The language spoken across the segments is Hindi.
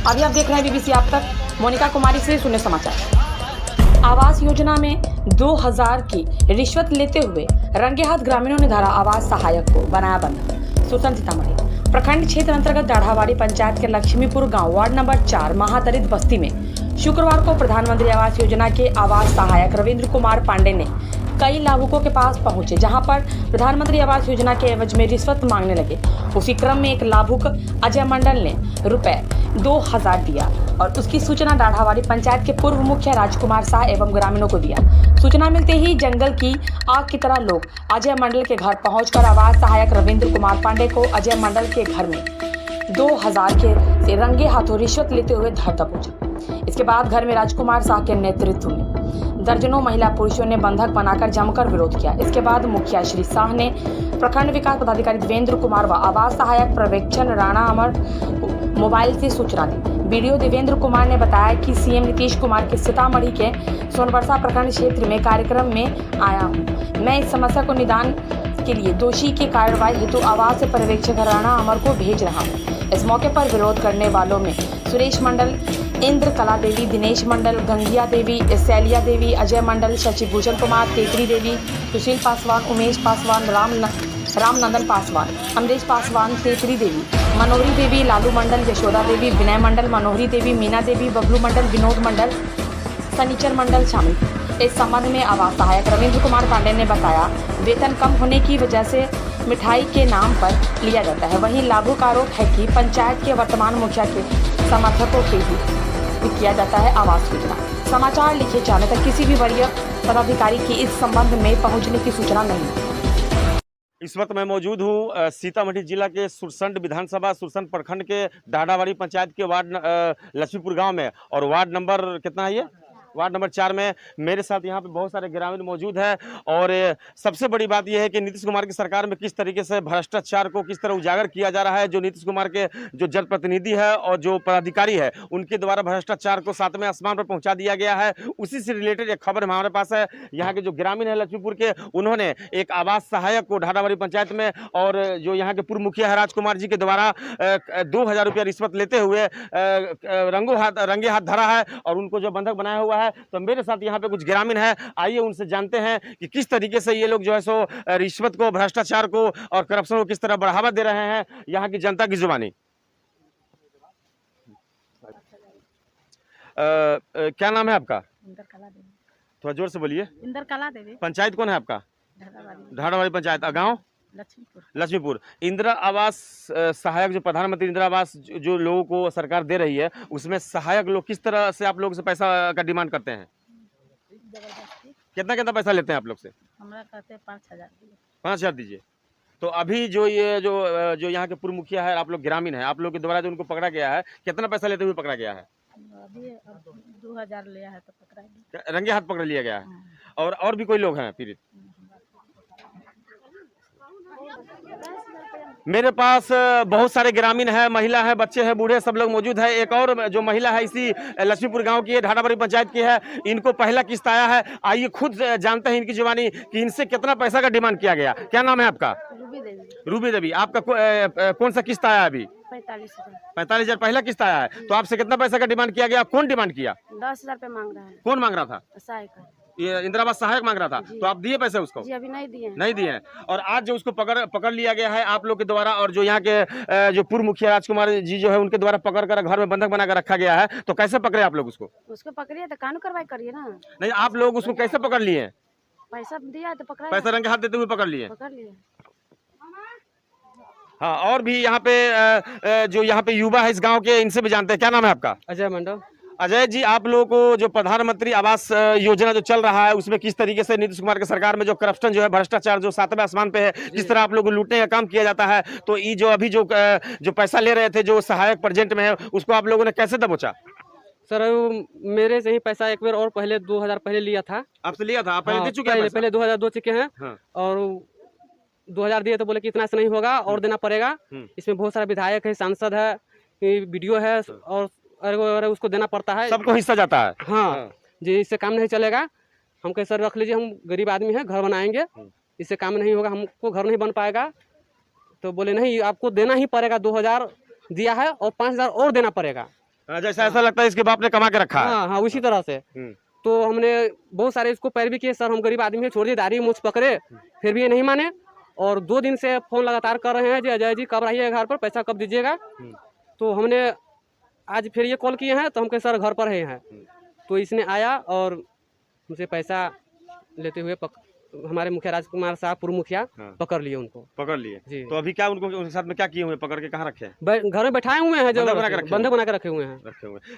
अभी आप देख रहे हैं बीबीसी आप तक। मोनिका कुमारी से सुने समाचार। आवास योजना में 2000 की रिश्वत लेते हुए रंगे हाथ ग्रामीणों ने धरा आवास सहायक को, बनाया बंधक। सुल्तान सीतामढ़ी प्रखंड क्षेत्र अंतर्गत दाढ़ावाड़ी पंचायत के लक्ष्मीपुर गांव वार्ड नंबर 4 महातरित बस्ती में शुक्रवार को प्रधानमंत्री आवास योजना के आवास सहायक रविंद्र कुमार पांडे ने कई लाभुकों के पास पहुंचे, जहां पर प्रधानमंत्री आवास योजना के एवज में रिश्वत मांगने लगे। उसी क्रम में एक लाभुक अजय मंडल ने रुपए 2000 दिया और उसकी सूचना दाढ़ावाड़ी पंचायत के पूर्व मुखिया राजकुमार शाह एवं ग्रामीणों को दिया। सूचना मिलते ही जंगल की आग की तरह लोग अजय मंडल के घर पहुंचकर आवास सहायक रविंद्र कुमार पांडे को अजय मंडल के घर में 2000 के से रंगे हाथों रिश्वत लेते हुए धर दबोचा। इसके बाद घर में राजकुमार शाह के नेतृत्व में दर्जनों महिला पुरुषों ने बंधक बनाकर जमकर विरोध किया। इसके बाद मुखिया श्री शाह ने प्रखंड विकास पदाधिकारी देवेंद्र कुमार व आवास सहायक पर्यवेक्षण राणा अमर को मोबाइल से सूचना दी। वीडियो देवेंद्र कुमार ने बताया कि सीएम नीतीश कुमार के सीतामढ़ी के सोनबरसा प्रखंड क्षेत्र में कार्यक्रम में आया हूं। मैं इस समस्या को निदान के लिए दोषी की कार्रवाई हेतु आवास पर्यवेक्षक राणा अमर को भेज रहा हूँ। इस मौके पर विरोध करने वालों में सुरेश मंडल, इंद्र कला देवी, दिनेश मंडल, गंगिया देवी, शैलिया देवी, अजय मंडल, शशिभूषण कुमार, तेतरी देवी, सुशील पासवान, उमेश पासवान, रामनंदन पासवान, अमरीश पासवान, तेतरी देवी, मनोहरी देवी, लालू मंडल, यशोदा देवी, विनय मंडल, मनोहरी देवी, मीना देवी, बबलू मंडल, विनोद मंडल, सनीचर मंडल शामिल। इस संबंध में आवास सहायक रविंद्र कुमार पांडे ने बताया, वेतन कम होने की वजह से मिठाई के नाम पर लिया जाता है। वहीं लाभुक आरोप है कि पंचायत के वर्तमान मुखिया के समर्थकों के ही किया जाता है आवास योजना। समाचार लिखे जाने तक किसी भी वरीय पदाधिकारी की इस संबंध में पहुंचने की सूचना नहीं। इस वक्त मैं मौजूद हूँ सीतामढ़ी जिला के सुरसंड विधानसभा सुरसंड प्रखंड के दाढ़ावाड़ी पंचायत के वार्ड लक्ष्मीपुर गांव में, और वार्ड नंबर कितना है ये? वार्ड नंबर 4 में मेरे साथ यहाँ पे बहुत सारे ग्रामीण मौजूद हैं। और सबसे बड़ी बात यह है कि नीतीश कुमार की सरकार में किस तरीके से भ्रष्टाचार को किस तरह उजागर किया जा रहा है। जो नीतीश कुमार के जो जनप्रतिनिधि है और जो पदाधिकारी है उनके द्वारा भ्रष्टाचार को 7वें आसमान पर पहुंचा दिया गया है। उसी से रिलेटेड एक खबर हमारे पास है। यहाँ के जो ग्रामीण है लक्ष्मीपुर के, उन्होंने एक आवास सहायक को दाढ़ावाड़ी पंचायत में, और जो यहाँ के पूर्व मुखिया है राजकुमार जी के द्वारा 2000 रुपया रिश्वत लेते हुए रंगे हाथ धरा है और उनको जो बंधक बनाया हुआ है। तो मेरे साथ यहाँ पे कुछ ग्रामीण है, आइए उनसे जानते हैं कि किस तरीके से ये लोग जो है सो रिश्वत को, भ्रष्टाचार को और करप्शन को किस तरह बढ़ावा दे रहे हैं। यहाँ की जनता की जुबानी। क्या नाम है आपका? इंद्र कला देवी। थोड़ा जोर से बोलिए। इंद्र कला देवी। पंचायत कौन है आपका? दाढ़ावाड़ी पंचायत। गाँव लक्ष्मीपुर। इंदिरा आवास सहायक जो प्रधानमंत्री इंदिरा आवास जो लोगों को सरकार दे रही है, उसमें सहायक लोग किस तरह से आप लोगों से पैसा का डिमांड करते हैं? कितना पैसा लेते हैं आप लोग से? हमरा कहते हैं 5000 5000 दीजिए। तो अभी जो ये जो यहाँ के पूर्व मुखिया है, आप लोग ग्रामीण है, आप लोग के द्वारा जो उनको पकड़ा गया है, कितना पैसा लेते हुए पकड़ा गया है? अभी 2000 लिया है तो पकड़ा गया, रंगे हाथ पकड़ लिया गया है। और भी कोई लोग हैं पीड़ित? मेरे पास बहुत सारे ग्रामीण है, महिला है, बच्चे हैं, बूढ़े, सब लोग मौजूद है। एक और जो महिला है इसी लक्ष्मीपुर गांव की है, दाढ़ावाड़ी पंचायत की है। इनको पहला किस्त आया है। आइए खुद जानते हैं इनकी जुबानी कि इनसे कितना पैसा का डिमांड किया गया। क्या नाम है आपका? रूबी देवी। आपका कौन सा किस्त आया अभी? 45,000 पहला किस्त आया है। तो आपसे कितना पैसा का डिमांड किया गया? कौन डिमांड किया? 10,000 रुपए मांग रहा है। कौन मांग रहा था? सहायक। ये इंदिरा आवास सहायक मांग रहा था। तो आप दिए पैसे उसको? जी अभी नहीं दिए हैं। और आज जो उसको पकड़ लिया गया है आप लोग के द्वारा, और जो यहाँ के जो पूर्व मुखिया राजकुमार जी जो है उनके द्वारा पकड़ कर घर में बंधक बनाकर रखा गया है, तो कैसे पकड़े आप लोग उसको? पकड़िए तो कानून कार्रवाई करिए ना। नहीं, आप लोग उसको कैसे पकड़ लिए? पैसा दिया तो पकड़ा। पैसा रंगे हाथ देते हुए पकड़ लिए? हाँ, और भी यहाँ पे जो यहाँ पे युवा है इस गाँव के, इनसे भी जानते हैं। क्या नाम है आपका? अजय मंडल। अजय जी, आप लोगों को जो प्रधानमंत्री आवास योजना जो चल रहा है, उसमें किस तरीके से नीतीश कुमार की सरकार में जो करप्शन जो है, भ्रष्टाचार जो 7वें आसमान पे है, किस तरह आप लोगों को लूटने का काम किया जाता है, तो ये जो अभी जो पैसा ले रहे थे जो सहायक प्रेजेंट में है, उसको आप लोगों ने कैसे दबोचा? सर मेरे से ही पैसा एक बार और पहले 2000 पहले लिया था। आपसे लिया था? आप पहले दे चुके हैं? पहले 2000 दे चुके हैं। हाँ। और 2000 दिए तो बोले कि इतना से नहीं होगा और देना पड़ेगा। इसमें बहुत सारे विधायक है, सांसद है, वीडियो है, और अरे उसको देना पड़ता है, सबको हिस्सा जाता है। हाँ जी, इससे काम नहीं चलेगा। हम कहे सर रख लीजिए, हम गरीब आदमी हैं, घर बनाएंगे, इससे काम नहीं होगा, हमको घर नहीं बन पाएगा। तो बोले नहीं, आपको देना ही पड़ेगा। 2000 दिया है और 5000 और देना पड़ेगा। जैसा ऐसा लगता है इसके बाप ने कमा के रखा है। हाँ हाँ उसी तरह से। तो हमने बहुत सारे इसको पैरवी किए, सर हम गरीब आदमी हैं, छोड़ दिए, दाढ़ी मूछ पकड़े, फिर भी ये नहीं माने। और 2 दिन से फोन लगातार कर रहे हैं जी अजय जी कब रहिएगा घर पर, पैसा कब दीजिएगा। तो हमने आज फिर ये कॉल किए हैं तो हम कहे सर घर पर ही हैं। तो इसने आया और मुझे पैसा लेते हुए हमारे मुखिया राजकुमार साहब पूर्व मुखिया पकड़ लिए उनको। पकड़ लिए जी। तो अभी क्या उनको उनके साथ में क्या किए हुए, पकड़ के कहाँ रखे हैं? घर में बैठाए हुए हैं, जो बंधक बना के रखे बंधक बना के रखे हुए हैं।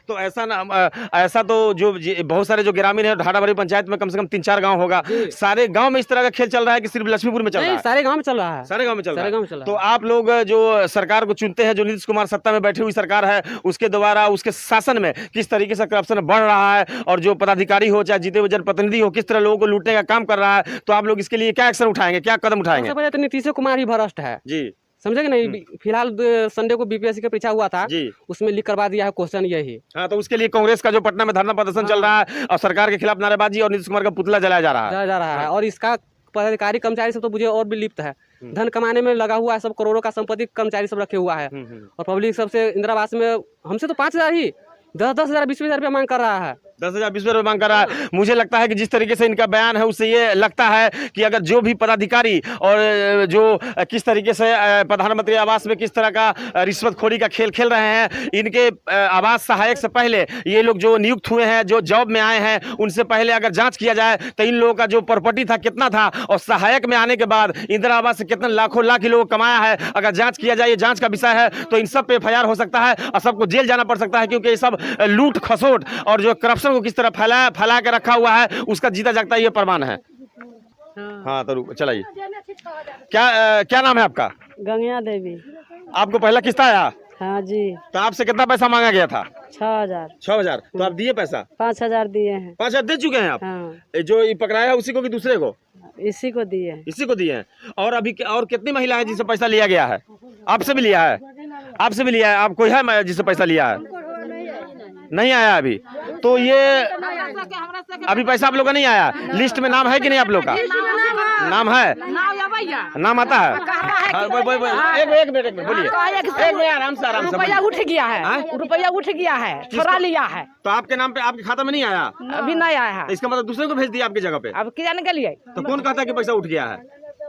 तो ऐसा ना ऐसा तो जो बहुत सारे जो ग्रामीण है ढाडाबाड़ी पंचायत में कम से कम 3-4 गांव होगा, सारे गांव में इस तरह का खेल चल रहा है कि सिर्फ लक्ष्मीपुर में चल रहा है? सारे गांव में चल रहा है, सारे गांव में चल रहा है। तो है। आप लोग जो सरकार को चुनते हैं, जो नीतीश कुमार सत्ता में बैठी हुई सरकार है, उसके द्वारा उसके शासन में किस तरीके से करप्शन बढ़ रहा है और जो पदाधिकारी हो चाहे जीते हुए जनप्रतिनिधि हो किस तरह लोगों को लूटने का काम कर रहा है, तो आप लोग इसके लिए क्या एक्शन उठाएंगे, क्या कदम उठाएंगे? सबसे पहले तो नीतीश कुमार ही भ्रष्ट है जी, समझे कि नहीं। फिलहाल संडे को बीपीएससी का परीक्षा हुआ था जी, उसमें लिख करवा दिया है क्वेश्चन यही। हाँ, तो उसके लिए कांग्रेस का जो पटना में धरना प्रदर्शन चल रहा है और सरकार के खिलाफ नारेबाजी और नीतीश कुमार का पुतला जलाया जा रहा है। और इसका पदाधिकारी कर्मचारी सब तो मुझे और भी लिप्त है, धन कमाने में लगा हुआ है, सब करोड़ों का संपत्ति कर्मचारी सब रखे हुआ है। और पब्लिक सबसे इंदिरा आवास में हमसे तो 5,000 ही 10,000 20,000 रुपया मांग कर रहा है। 10,000 20,000 रुपये मांग कर रहा है। मुझे लगता है कि जिस तरीके से इनका बयान है उससे ये लगता है कि अगर जो भी पदाधिकारी और जो किस तरीके से प्रधानमंत्री आवास में किस तरह का रिश्वतखोरी का खेल खेल रहे हैं, इनके आवास सहायक से पहले ये लोग जो नियुक्त हुए हैं, जो जॉब में आए हैं, उनसे पहले अगर जांच किया जाए तो इन लोगों का जो प्रॉपर्टी था कितना था और सहायक में आने के बाद इंदिरा आवास से कितना लाखों लाख लोग कमाया है, अगर जाँच किया जाए, ये जाँच का विषय है, तो इन सब पे FIR हो सकता है और सबको जेल जाना पड़ सकता है, क्योंकि ये सब लूट खसोट और जो करप्शन को किस तरह फैला के रखा हुआ है उसका जीता जागता ये प्रमाण है। हाँ तो चलाइए। क्या नाम है आपका? गंगा देवी। आपको पहला किस्ता आया? हाँ जी। तो आपसे कितना पैसा मांगा गया था? 6,000। 6,000। तो आप दिए पैसा? 5,000 दिए हैं। 5,000 दे चुके हैं आप? हाँ। जो ये पकड़ाया है उसी को कि दूसरे को? इसी को दिए हैं। इसी को दिए हैं। और अभी और कितनी महिला है जिससे पैसा लिया गया है? आपसे भी लिया है? आपसे भी लिया है? आप कोई है जिससे पैसा लिया है? नहीं आया अभी। तो ये अभी पैसा आप लोग का नहीं आया। लिस्ट में नाम है कि नहीं आप लोग का? नाम है? नाम आता है? एक मिनट बोलिए। एक मिनट आराम से रुपया उठ गया है, रुपया उठ गया है, छोड़ा लिया है। तो आपके नाम पे आपके खाता में नहीं आया? अभी नहीं आया है। इसका मतलब दूसरे को भेज दिया आपकी जगह पे? अब क्या जाने के लिए? तो कौन कहता है कि पैसा उठ गया है?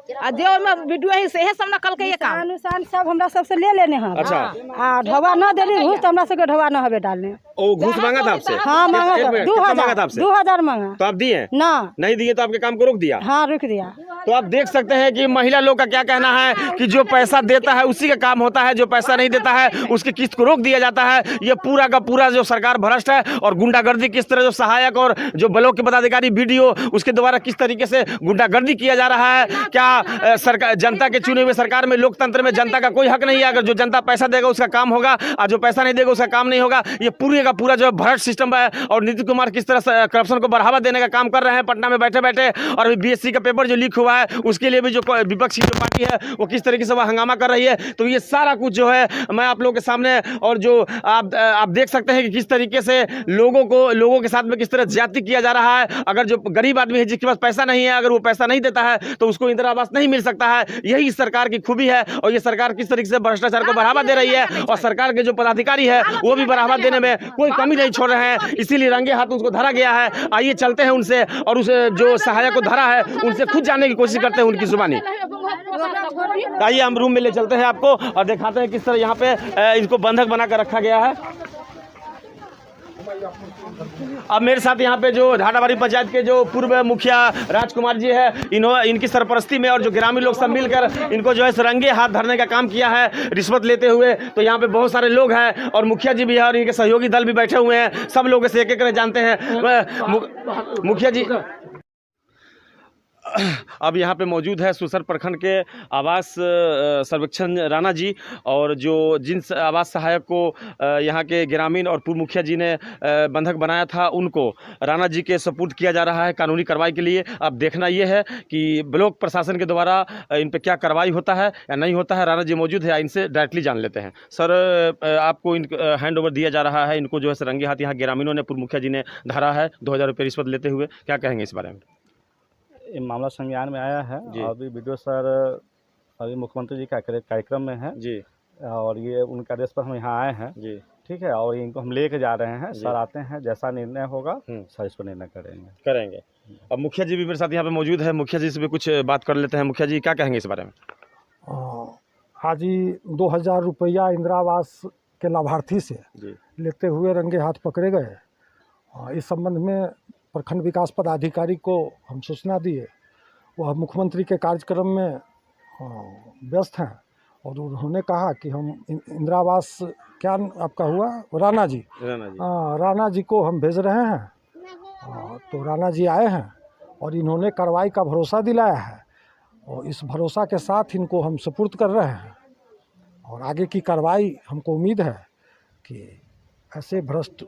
देव में वीडियो ही से सब नकल के ये काम अनुसार सब हमरा सबसे ले लेने हैं। अच्छा। ढवा न देली घूस तो हमरा सबके ढवा न हवे डालने। ओ घूस मांगा था आपसे? हाँ मांगा था। 2,000 मांगा। तो आप दिए? ना नहीं दिए तो आपके काम को रोक दिया? हाँ रुक दिया। तो आप देख सकते हैं कि महिला लोग का क्या कहना है कि जो पैसा देता है उसी का काम होता है, जो पैसा नहीं देता है उसकी किस्त को रोक दिया जाता है। ये पूरा का पूरा जो सरकार भ्रष्ट है और गुंडागर्दी किस तरह जो सहायक और जो ब्लॉक के पदाधिकारी BDO उसके द्वारा किस तरीके से गुंडागर्दी किया जा रहा है। क्या सरकार जनता के चुने हुए सरकार में लोकतंत्र में जनता का कोई हक नहीं है? अगर जो जनता पैसा देगा उसका काम होगा और जो पैसा नहीं देगा उसका काम नहीं होगा। ये पूरे का पूरा जो भ्रष्ट सिस्टम है और नीतीश कुमार किस तरह से करप्शन को बढ़ावा देने का काम कर रहे हैं पटना में बैठे बैठे। और अभी BSc का पेपर जो लीक हुआ है उसके लिए भी जो विपक्ष की जो पार्टी है वो किस तरीके से वह हंगामा कर रही है। तो ये सारा कुछ जो है मैं आप लोगों के सामने और जो आप देख सकते हैं कि किस तरीके से लोगों के साथ में किस तरह ज्यादती किया जा रहा है। अगर जो गरीब आदमी है जिसके पास पैसा नहीं है, अगर वो पैसा नहीं देता है तो उसको इंदिरा आवास नहीं मिल सकता है। यही इस सरकार की खूबी है और ये सरकार किस तरीके से भ्रष्टाचार को बढ़ावा दे रही है और सरकार के जो पदाधिकारी है वो भी बढ़ावा देने में कोई कमी नहीं छोड़ रहे हैं। इसीलिए रंगे हाथ उसको धरा गया है। आइए चलते हैं उनसे और उस जो सहायक को धरा है उनसे खुद जानने की कोशिश करते हैं उनकी जुबानी। आइए हम रूम में ले चलते हैं आपको और दिखाते हैं किस तरह यहाँ पे इनको बंधक बना कर रखा गया है। अब मेरे साथ यहाँ पे जो ढाडाबाड़ी पंचायत के जो पूर्व मुखिया राजकुमार जी है, इनकी सरपरस्ती में और जो ग्रामीण लोग सब मिलकर इनको जो है रंगे हाथ धरने का काम किया है रिश्वत लेते हुए। तो यहाँ पे बहुत सारे लोग हैं और मुखिया जी भी है और इनके सहयोगी दल भी बैठे हुए हैं। सब लोग इसे एक एक करके जानते हैं। मुखिया जी अब यहाँ पे मौजूद है सुरसंड प्रखंड के आवास सर्वेक्षण राणा जी और जो जिन आवास सहायक को यहाँ के ग्रामीण और पूर्व मुखिया जी ने बंधक बनाया था उनको राणा जी के सपुर्द किया जा रहा है कानूनी कार्रवाई के लिए। अब देखना ये है कि ब्लॉक प्रशासन के द्वारा इन पे क्या कार्रवाई होता है या नहीं होता है। राणा जी मौजूद है, इनसे डायरेक्टली जान लेते हैं। सर आपको हैंड ओवर दिया जा रहा है, इनको जो है रंगे हाथ यहाँ ग्रामीणों ने पूर्व मुखिया जी ने धरा है 2,000 रुपये रिश्वत लेते हुए, क्या कहेंगे इस बारे में? ये मामला संज्ञान में आया है। अभी BDO सर अभी मुख्यमंत्री जी का कार्यक्रम में है जी और ये उनके आदेश पर हम यहाँ आए हैं जी। ठीक है, और इनको हम लेके जा रहे हैं। सर आते हैं, जैसा निर्णय होगा सर इस पर निर्णय करेंगे। अब मुखिया जी भी मेरे साथ यहाँ पे मौजूद है, मुखिया जी से भी कुछ बात कर लेते हैं। मुखिया जी क्या कहेंगे इस बारे में? आज ही 2000 रुपया इंदिरा आवास के लाभार्थी से लेते हुए रंगे हाथ पकड़े गए। इस संबंध में प्रखंड विकास पदाधिकारी को हम सूचना दिए। वह मुख्यमंत्री के कार्यक्रम में व्यस्त हैं और उन्होंने कहा कि हम इंदिरा आवास क्या आपका हुआ राणा जी राणा जी को हम भेज रहे हैं। तो राणा जी आए हैं और इन्होंने कार्रवाई का भरोसा दिलाया है और इस भरोसा के साथ इनको हम सुपुर्द कर रहे हैं और आगे की कार्रवाई हमको उम्मीद है कि ऐसे भ्रष्ट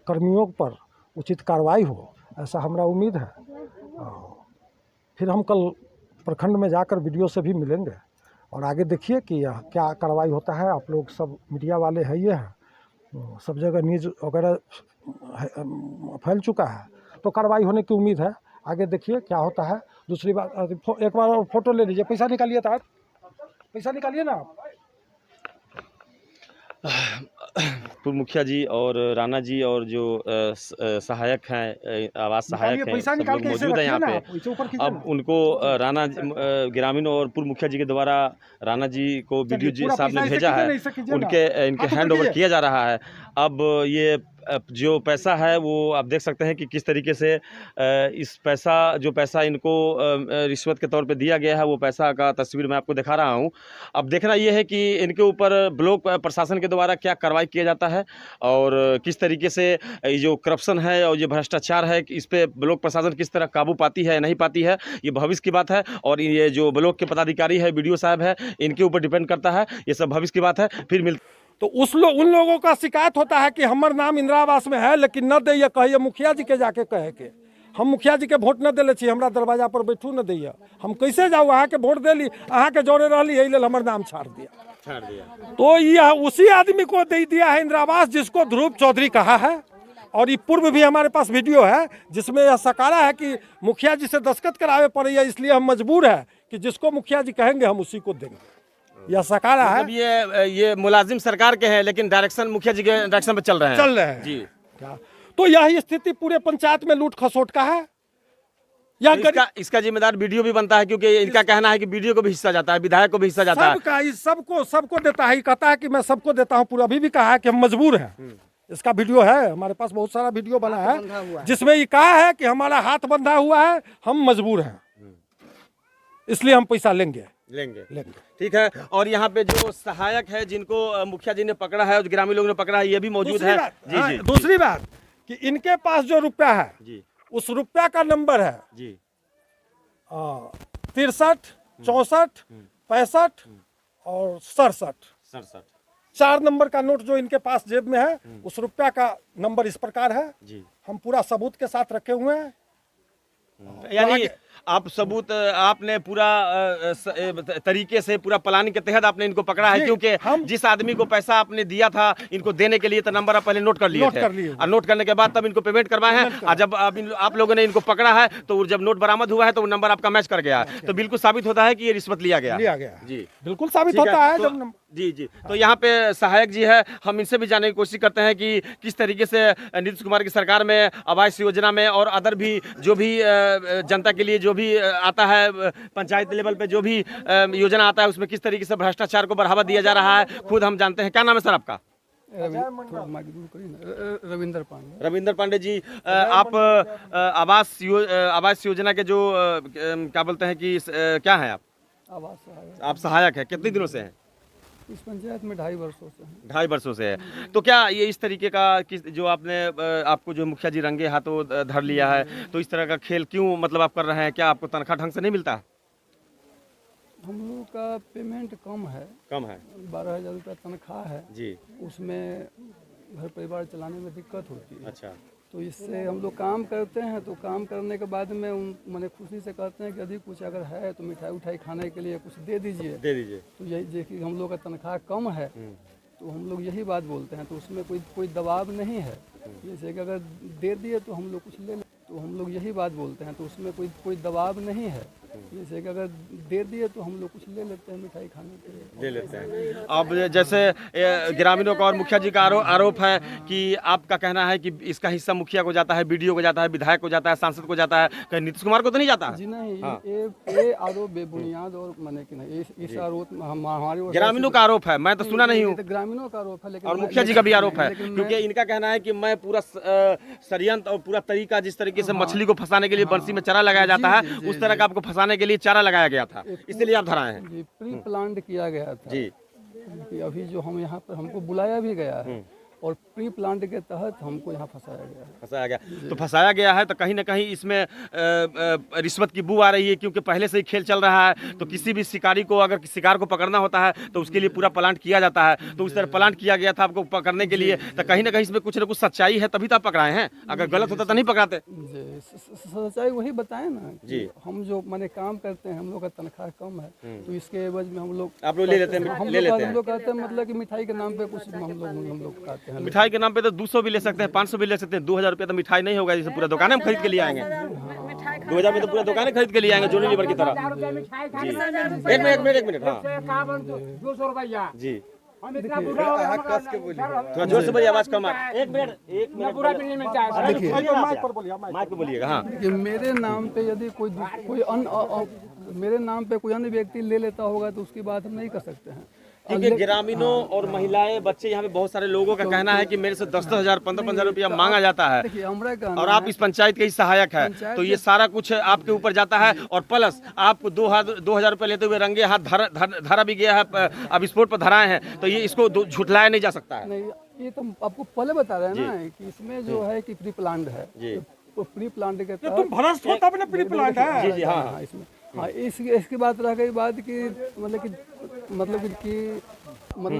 कर्मियों पर उचित कार्रवाई हो, ऐसा हमारा उम्मीद है। फिर हम कल प्रखंड में जाकर वीडियो से भी मिलेंगे और आगे देखिए कि यह क्या कार्रवाई होता है। आप लोग सब मीडिया वाले हैं, ये हैं, सब जगह न्यूज़ वगैरह फैल चुका है, तो कार्रवाई होने की उम्मीद है। आगे देखिए क्या होता है। दूसरी बात, एक बार और फोटो ले लीजिए, पैसा निकालिए था, पैसा निकालिए ना आप। पूर्व मुखिया जी और राणा जी और जो सहायक हैं, आवास सहायक हैं, सब लोग मौजूद हैं यहाँ पे। अब उनको राणा ग्रामीण और पूर्व मुखिया जी के द्वारा राणा जी को वीडियो जी साहब ने भेजा है, इनके हैंड ओवर किया जा रहा है। अब ये जो पैसा है वो आप देख सकते हैं कि किस तरीके से इस जो पैसा इनको रिश्वत के तौर पे दिया गया है, वो पैसा का तस्वीर मैं आपको दिखा रहा हूँ। अब देखना ये है कि इनके ऊपर ब्लॉक प्रशासन के द्वारा क्या कार्रवाई किया जाता है और किस तरीके से ये जो करप्शन है और ये भ्रष्टाचार है, इस पर ब्लॉक प्रशासन किस तरह काबू पाती है नहीं पाती है, ये भविष्य की बात है। और ये जो ब्लॉक के पदाधिकारी है, BDO साहब है, इनके ऊपर डिपेंड करता है, ये सब भविष्य की बात है। फिर तो उन लोगों का शिकायत होता है कि हमार नाम इंदिरा आवास में है लेकिन न दैया, कहिए मुखिया जी के जाके कहे के हम मुखिया जी के वोट न दिले छी, हमरा दरवाजा पर बैठू न दैया, हम कैसे जाऊ? अहाँ के वोट देली, अहाँ के जोड़े रहली, यही लेल हमर नाम छाड़ दिया। तो ये उसी आदमी को दे दिया है इंदिरा आवास जिसको ध्रुव चौधरी कहा है। और ये पूर्व भी हमारे पास वीडियो है जिसमें यह सकारा है कि मुखिया जी से दस्तखत करावे पड़े, इसलिए हम मजबूर है कि जिसको मुखिया जी कहेंगे हम उसी को देंगे। यह सकारा है। ये मुलाजिम सरकार के हैं लेकिन डायरेक्शन मुखिया जी के डायरेक्शन पे चल रहे हैं जी। क्या तो यही स्थिति पूरे पंचायत में लूट खसोट का है। इसका जिम्मेदार BDO भी बनता है, क्योंकि इनका कहना है कि BDO को भी हिस्सा जाता है, विधायक को भी हिस्सा जाता है, सबको देता है। कहता है कि मैं सबको देता हूँ पूरा। अभी भी कहा है कि हम मजबूर हैं। इसका वीडियो है हमारे पास, बहुत सारा वीडियो बना है जिसमें ये कहा है कि हमारा हाथ बंधा हुआ है, हम मजबूर हैं, इसलिए हम पैसा लेंगे। ठीक है। और यहाँ पे जो सहायक है जिनको मुखिया जी ने पकड़ा है और ग्रामीण लोगों ने पकड़ा है, ये भी मौजूद है जी। दूसरी बात कि इनके पास जो रुपया है जी, उस रुपया का नंबर है जी 63, 64, 65 और 67। 4 नंबर का नोट जो इनके पास जेब में है, उस रुपया का नंबर इस प्रकार है जी। हम पूरा सबूत के साथ रखे हुए हैं। यानी आप सबूत आपने पूरा तरीके से पूरा प्लानिंग के तहत आपने इनको पकड़ा है, क्योंकि जिस आदमी को पैसा आपने दिया था इनको देने के लिए तो नंबर आप पहले नोट कर लिए थे और नोट करने के बाद तब इनको पेमेंट करवाए हैं। और जब आप लोगों ने इनको पकड़ा है तो जब नोट बरामद हुआ है तो वो नंबर आपका मैच कर गया है, तो बिल्कुल साबित होता है कि ये रिश्वत लिया गया जी। बिल्कुल साबित होता है जी। तो यहाँ पे सहायक जी है, हम इनसे भी जानने की कोशिश करते हैं कि किस तरीके से नीतीश कुमार की सरकार में आवास योजना में और अदर भी जो भी जनता के लिए जो भी आता है, पंचायत लेवल पे जो भी योजना आता है, उसमें किस तरीके से भ्रष्टाचार को बढ़ावा दिया जा रहा है, खुद हम जानते हैं। क्या नाम है सर आपका? रविंदर पांडे जी। आप आवास योजना के जो क्या बोलते हैं कि क्या है आप सहायक है, कितने दिनों से हैं इस पंचायत में? 2.5 वर्षों से। 2.5 वर्षों से है। तो क्या ये इस तरीके का जो आपको जो मुखिया जी रंगे हाथों धर लिया है, तो इस तरह का खेल क्यों मतलब आप कर रहे हैं? क्या आपको तनख्वाह ढंग से नहीं मिलता? हम लोगों का पेमेंट कम है 12,000 रुपया तनख्वाह है जी। उसमें घर परिवार चलाने में दिक्कत होती है। अच्छा। तो इससे हम लोग काम करते हैं, तो काम करने के बाद में मैंने खुशी से कहते हैं कि यदि कुछ अगर है तो मिठाई उठाई खाने के लिए कुछ दे दीजिए। तो यही देखिए हम लोग का तनख्वाह कम है तो हम लोग यही बात बोलते हैं, तो उसमें कोई दबाव नहीं है। जैसे कि अगर दे दिए तो हम लोग कुछ ले लें, तो हम लोग यही बात बोलते हैं, तो उसमें कोई दबाव नहीं है। जैसे कि अगर दे दिए तो हम लोग कुछ ले लेते हैं मिठाई खाने के लिए। ले लेते हैं। अब जैसे ग्रामीणों का और मुखिया जी का आरोप है कि आपका कहना है कि इसका हिस्सा मुखिया को जाता है, बीडीओ को जाता है, विधायक को जाता है, सांसद को जाता है, कहीं नीतीश कुमार को तो नहीं जाता? जी नहीं, ये आरोप बेबुनियाद और माने कि नहीं, इस आरोप हमारे ग्रामीणों का आरोप है, मैं तो सुना नहीं हूँ। ग्रामीणों का आरोप है, लेकिन और मुखिया जी का भी आरोप है, क्योंकि इनका कहना है कि मैं पूरा षड्यंत्र और पूरा तरीका, जिस तरीके से मछली को फंसाने के लिए बंसी में चारा लगाया जाता है, उस तरह का आपको फंसाने के लिए चारा लगाया गया था, इसलिए आप धराए हैं। जी, प्री प्लान्ड किया गया था जी। कि अभी जो हम यहाँ पर हमको बुलाया भी गया है और प्री प्लान्ड के तहत हमको यहाँ फंसाया गया। तो फंसाया गया है, तो कहीं ना कहीं इसमें रिश्वत की बू आ रही है, क्योंकि पहले से ही खेल चल रहा है। तो किसी भी शिकारी को, अगर शिकार को पकड़ना होता है तो उसके लिए पूरा प्लान किया जाता है, तो उस तरह प्लान किया गया था आपको पकड़ने के लिए। तो कहीं ना कहीं इसमें कुछ ना कुछ सच्चाई है, तभी तो आप पकड़ाए हैं। अगर गलत होता तो नहीं पकड़ाते। सच्चाई वही बताए ना जी। हम जो माने काम करते हैं, हम लोग का तनख्वाह कम है, तो इसके एवज में हम लोग ले लेते हैं। हम लोग कहते हैं मतलब कि मिठाई के नाम पे कुछ हम लोग कहते हैं। मिठाई के नाम पे तो 200 भी ले सकते हैं, 500 भी ले सकते हैं, 2000 रुपये तो मिठाई नहीं होगा, जैसे पूरा दुकान हम खरीद के लिए आएंगे। 2000 में तो पूरा दुकान खरीद के लिए आएंगे, जोनी लीवर की तरह। एक मिनट हाँ 200 रुपया जी। थोड़ा जोर से बोलिए, आवाज कम आ। एक मिनट पूरा बिल्ली मिलता है। माइक पे बोलिएगा। हाँ, कि मेरे नाम पे यदि कोई मेरे नाम पे कोई अन्य व्यक्ति ले लेता होगा तो उसकी बात हम नहीं कर सकते हैं, क्योंकि ग्रामीणों और महिलाएं, बच्चे, यहाँ पे बहुत सारे लोगों का कहना है कि मेरे से 10-10 हजार 15-15 रुपया मांगा जाता है, और आप इस पंचायत के ही सहायक है, तो ये सारा कुछ आपके ऊपर जाता है। और प्लस आपको 2000 रुपये लेते हुए रंगे हाथ धरा भी गया है, अब स्पोर्ट पर धराए हैं, तो ये इसको झुठलाया नहीं जा सकता है। नहीं, ये तो आपको पहले बता रहे हैं ना कि इसमें जो है कि प्री प्लान्ड है, तो प्री प्लान्ड के तहत तुम भ्रष्ट होता अपने प्री प्लान्ड है। जी हाँ, इसमें हाँ इसकी बात रह गई बात की मतलब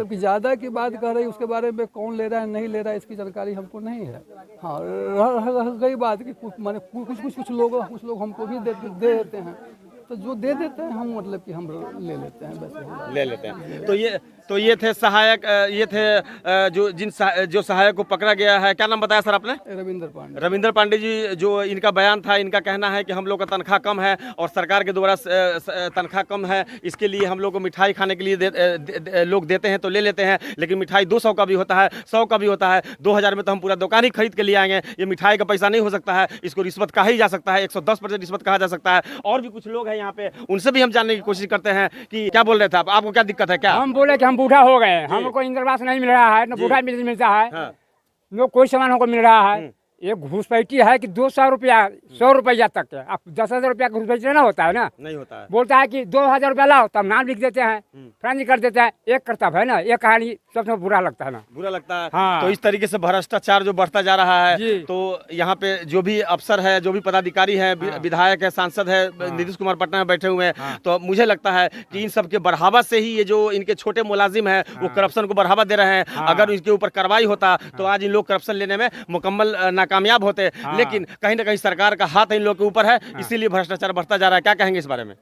कि ज़्यादा की बात कर रही, उसके बारे में कौन ले रहा है नहीं ले रहा है इसकी जानकारी हमको नहीं है। हाँ, रह गई बात कि कुछ लोग हमको भी दे देते हैं, तो जो दे देते हैं हम मतलब कि हम ले लेते हैं, वैसे ले लेते हैं। तो ये थे सहायक, ये थे जो सहायक को पकड़ा गया है। क्या नाम बताया सर आपने? रविंद्र पांडे जी। जो इनका बयान था, इनका कहना है कि हम लोग का तनख्वाह कम है और सरकार के द्वारा तनख्वाह कम है, इसके लिए हम लोग को मिठाई खाने के लिए लोग देते हैं तो ले लेते हैं, लेकिन मिठाई 200 का भी होता है, 100 का भी होता है, 2000 में तो हम पूरा दुकान ही खरीद के लिए आएंगे। ये मिठाई का पैसा नहीं हो सकता है, इसको रिश्वत कहा ही जा सकता है, 110% रिश्वत कहा जा सकता है। और भी कुछ लोग हैं यहाँ पे, उनसे भी हम जानने की कोशिश करते हैं कि क्या बोल रहे थे आप, आपको क्या दिक्कत है? क्या हम बोले कि हम बूढ़ा हो गए, हमको इंदिरा आवास नहीं मिल रहा है, न बूढ़ा मिलता है, न कोई सामान हमको मिल रहा है। एक घूसपैठी है कि 200 रुपया 100 रुपया तक के, अब 10,000 रुपया घूसपैठी ना होता है ना, नहीं होता है। बोलता है कि 2000 रुपया लाओ, तब नाम लिख देते हैं, फ्रांजी कर देते हैं। एक कर्तव्य है ना, ये कहानी सबसे बुरा लगता है ना, बुरा लगता है। हाँ। तो इस तरीके से भ्रष्टाचार जो बढ़ता जा रहा है, तो यहाँ पे जो भी अफसर है, जो भी पदाधिकारी है, विधायक है, सांसद है, नीतीश कुमार पटना में बैठे हुए हैं, तो मुझे लगता है कि इन सब के बढ़ावा से ही ये जो इनके छोटे मुलाजिम है वो करप्शन को बढ़ावा दे रहे हैं। अगर इनके ऊपर कार्रवाई होता तो आज इन लोग करप्शन लेने में मुकम्मल नाकामयाब होते, लेकिन कहीं ना कहीं सरकार का हाथ इन लोग के ऊपर है, इसीलिए भ्रष्टाचार बढ़ता जा रहा है। क्या कहेंगे इस बारे में?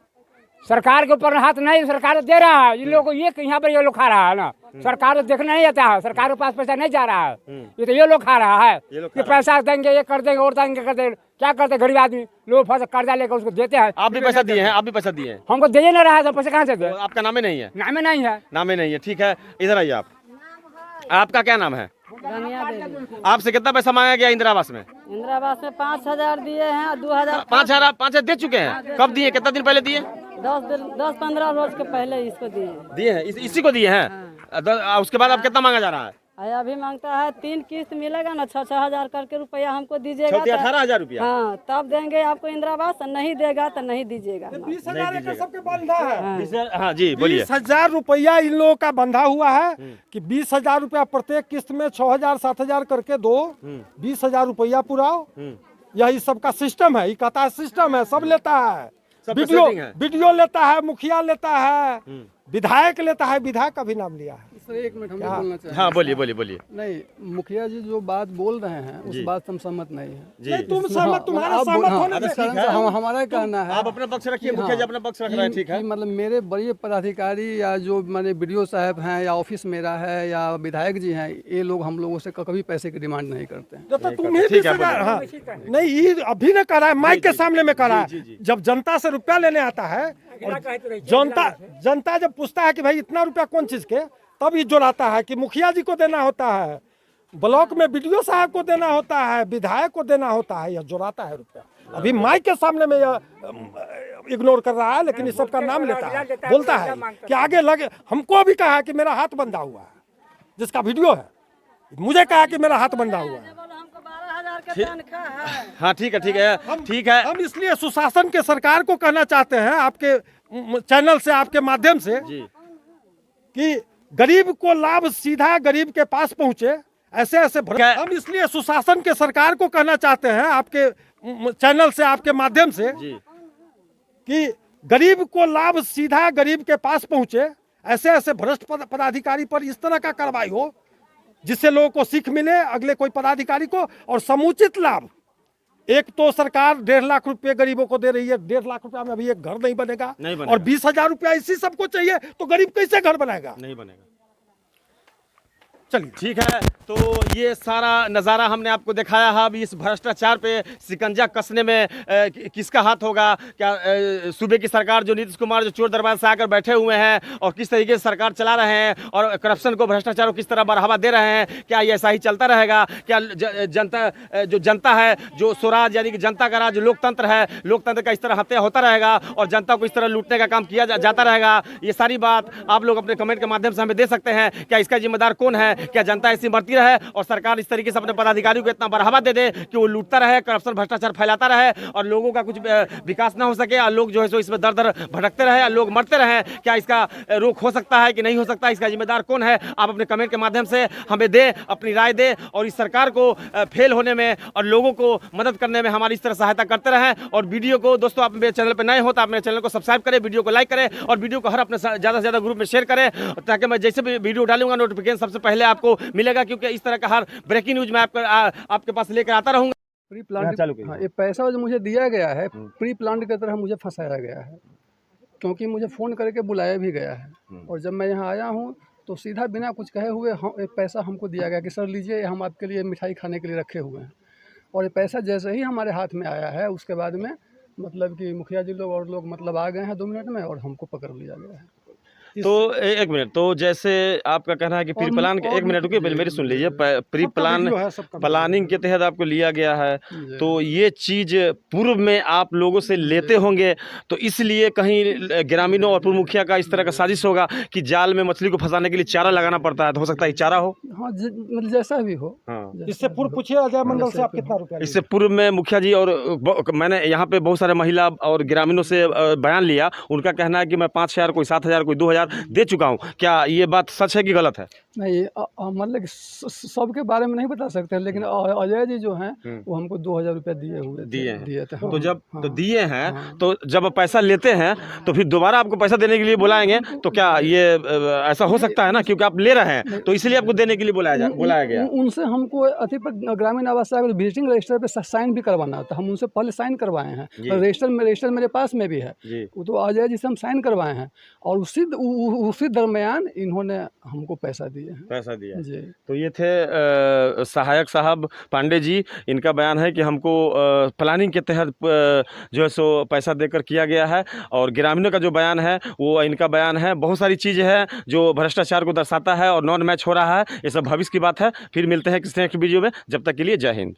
सरकार के ऊपर हाथ नहीं, सरकार दे रहा है इन लोगों को, ये यहाँ पर ये लोग खा रहा है ना, सरकार को देखना नहीं आता है, सरकार के पास पैसा नहीं जा रहा है, ये तो ये लोग खा रहा है। ये पैसा देंगे, ये कर देंगे, और देंगे, कर देंगे, क्या करते गरीब आदमी लोग कर्जा लेकर उसको देते हैं। आप भी पैसा दिए हैं? आप भी पैसा दिए हैं? हमको दे नहीं रहा है, तो पैसा कहाँ से दे? आपका नाम ही नहीं है? नाम ही नहीं है, नाम ही नहीं है। ठीक है, इधर आइए आप, आपका क्या नाम है? आपसे कितना पैसा मांगा गया इंदिरा आवास में? इंदिरा आवास में 5000 दिए हैं, 2000 5,000 दे चुके हैं। कब दिए, कितना दिन पहले दिए? 10-15 रोज के पहले इसको दिए हैं, इसी को दिए हैं। उसके बाद अब कितना मांगा जा रहा है? अभी मांगता है 3 किस्त मिलेगा ना, 6-6 हजार करके रुपया हमको दीजिएगा, 18,000 रुपया। हाँ, तब देंगे आपको इंदिरा आवास, नहीं देगा तो नहीं दीजिएगा। 20,000 सबके बंधा है। हाँ जी बोलिए। 20,000 रुपया इन लोगों का बंधा हुआ है कि 20,000 रुपया प्रत्येक किस्त में 6,000-7,000 करके दो, 20,000 रुपया पुराओ। यही सबका सिस्टम है, ये कहता है सिस्टम है, सब लेता है, वीडियो लेता है, मुखिया लेता है, विधायक लेता है, विधायक का भी नाम लिया है। सर एक मिनट हम भी बोलना चाहेंगे। हाँ बोलिए बोलिए बोलिए। नहीं, मुखिया जी जो बात बोल रहे हैं उस बात से हम सहमत नहीं है। जी तुम सहमत, तुम्हारा सहमत होने दे। हमारा कहना है आप अपना पक्ष रखिए, मुखिया जी अपना पक्ष रख रहे हैं, ठीक है। कि मतलब मेरे बड़े पदाधिकारी या जो मैंने बीडीओ साहब हैं या ऑफिस मेरा है या विधायक जी हैं, ये लोग हम लोगों से कभी पैसे की डिमांड नहीं करते हैं। तो तुम्हें भी हाँ, नहीं ये अभी ने करा है, माइक के सामने में करा है। जब जनता से रुपया लेने आता है और जनता जब पूछता है कि भाई इतना रुपया कौन चीज के, तब ये जोड़ाता है कि मुखिया जी को देना होता है, ब्लॉक में बीडीओ साहब को देना होता है, विधायक को देना होता है, यह जोड़ाता है रुपया। अभी माइक के सामने में यह इग्नोर कर रहा है, लेकिन इस सबका नाम लेता है, बोलता है कि आगे लगे। हमको भी कहा कि मेरा हाथ बंधा हुआ है, जिसका वीडियो है, मुझे कहा कि मेरा हाथ बंधा हुआ है। हाँ ठीक है ठीक है ठीक है। हम इसलिए सुशासन के सरकार को कहना चाहते हैं आपके चैनल से, आपके माध्यम से, कि गरीब को लाभ सीधा गरीब के पास पहुंचे, ऐसे ऐसे हम इसलिए सुशासन के सरकार को कहना चाहते हैं आपके चैनल से, आपके माध्यम से, कि गरीब को लाभ सीधा गरीब के पास पहुंचे, ऐसे ऐसे भ्रष्ट पदाधिकारी पर इस तरह का कार्रवाई हो जिससे लोगों को सीख मिले, अगले कोई पदाधिकारी को, और समुचित लाभ। एक तो सरकार 1.5 लाख रुपए गरीबों को दे रही है, 1.5 लाख रुपया में अभी एक घर नहीं बनेगा, और 20,000 रुपया इसी सबको चाहिए, तो गरीब कैसे घर बनाएगा? नहीं बनेगा। चलिए ठीक है, तो ये सारा नज़ारा हमने आपको दिखाया है। अब इस भ्रष्टाचार पे शिकंजा कसने में किसका हाथ होगा? क्या सूबे की सरकार जो नीतीश कुमार जो चोर दरबार से आकर बैठे हुए हैं और किस तरीके से सरकार चला रहे हैं और करप्शन को, भ्रष्टाचार को किस तरह बढ़ावा दे रहे हैं, क्या ये ऐसा ही चलता रहेगा? क्या जनता है, जो स्वराज यानी कि जनता का राज लोकतंत्र है, लोकतंत्र का इस तरह हत्या होता रहेगा और जनता को इस तरह लूटने का काम किया जाता रहेगा? ये सारी बात आप लोग अपने कमेंट के माध्यम से हमें दे सकते हैं। क्या इसका जिम्मेदार कौन है? क्या जनता ऐसी मरती रहे और सरकार इस तरीके से अपने पदाधिकारियों को इतना बढ़ावा दे दे कि वो लूटता रहे, करप्शन भ्रष्टाचार फैलाता रहे और लोगों का कुछ विकास ना हो सके और लोग जो है सो इसमें दर दर भटकते रहे और लोग मरते रहे? क्या इसका रोक हो सकता है कि नहीं हो सकता? इसका जिम्मेदार कौन है? आप अपने कमेंट के माध्यम से हमें दे, अपनी राय दे और इस सरकार को फेल होने में और लोगों को मदद करने में हमारी इस तरह सहायता करते रहें। और वीडियो को दोस्तों, आप मेरे चैनल पर नए हो तो आप मेरे चैनल को सब्सक्राइब करें, वीडियो को लाइक करें और वीडियो को हर अपने ज़्यादा से ज़्यादा ग्रुप में शेयर करें, ताकि मैं जैसे भी वीडियो डालूंगा नोटिफिकेशन सबसे पहले आपको मिलेगा, क्योंकि इस तरह का हर ब्रेकिंग न्यूज मैं आपके पास लेकर आता रहूंगा। प्री प्लान चालू हाँ, ये पैसा जो मुझे दिया गया है प्री प्लान की तरह मुझे फंसाया गया है, क्योंकि मुझे फ़ोन करके बुलाया भी गया है और जब मैं यहाँ आया हूँ तो सीधा बिना कुछ कहे हुए पैसा हमको दिया गया कि सर लीजिए, हम आपके लिए मिठाई खाने के लिए रखे हुए हैं। और ये पैसा जैसे ही हमारे हाथ में आया है उसके बाद में मतलब कि मुखिया जी लोग और लोग मतलब आ गए हैं 2 मिनट में और हमको पकड़ लिया गया है। तो एक मिनट, तो जैसे आपका कहना है कि प्री प्लान के, एक मिनट रुकिए पहले मेरी सुन लीजिए, प्री प्लानिंग के तहत आपको लिया गया है, तो ये चीज़ पूर्व में आप लोगों से लेते होंगे, तो इसलिए कहीं ग्रामीणों और पूर्व मुखिया का इस तरह का साजिश होगा कि जाल में मछली को फंसाने के लिए चारा लगाना पड़ता है, तो हो सकता है चारा हो। हाँ, मतलब जैसा भी हो। हाँ, इससे पूर्व पूछिए अजय मंडल से आप कितना रुपया? इससे पूर्व में मुखिया जी और मैंने यहाँ पे बहुत सारे महिला और ग्रामीणों से बयान लिया, उनका कहना है कि मैं 5,000, कोई 7,000, कोई 2,000 दे चुका हूं। क्या ये बात सच है कि गलत है? नहीं, मतलब सबके बारे में नहीं बता सकते, लेकिन अजय जी जो हैं वो हमको 2,000 रुपया दिए थे। तो जब तो दिए हैं, तो जब पैसा लेते हैं तो फिर दोबारा आपको पैसा देने के लिए बुलाएंगे, तो क्या ये ऐसा हो सकता है ना? क्योंकि आप ले रहे हैं तो इसलिए आपको देने के लिए बुलाया गया। उनसे हमको अति पर ग्रामीण आवास विजिटिंग रजिस्टर पे साइन भी करवाना था, हम उनसे पहले साइन करवाए हैं, रजिस्टर मेरे पास में भी है, तो अजय जी से हम साइन करवाए हैं और उसी दरमियान इन्होंने हमको पैसा दिया जी। तो ये थे सहायक साहब पांडे जी, इनका बयान है कि हमको प्लानिंग के तहत जो है सो पैसा देकर किया गया है, और ग्रामीणों का जो बयान है वो इनका बयान है। बहुत सारी चीज़ें हैं जो भ्रष्टाचार को दर्शाता है और नॉन मैच हो रहा है, ये सब भविष्य की बात है। फिर मिलते हैं किसी नेक्स्ट वीडियो में, जब तक के लिए जय हिंद।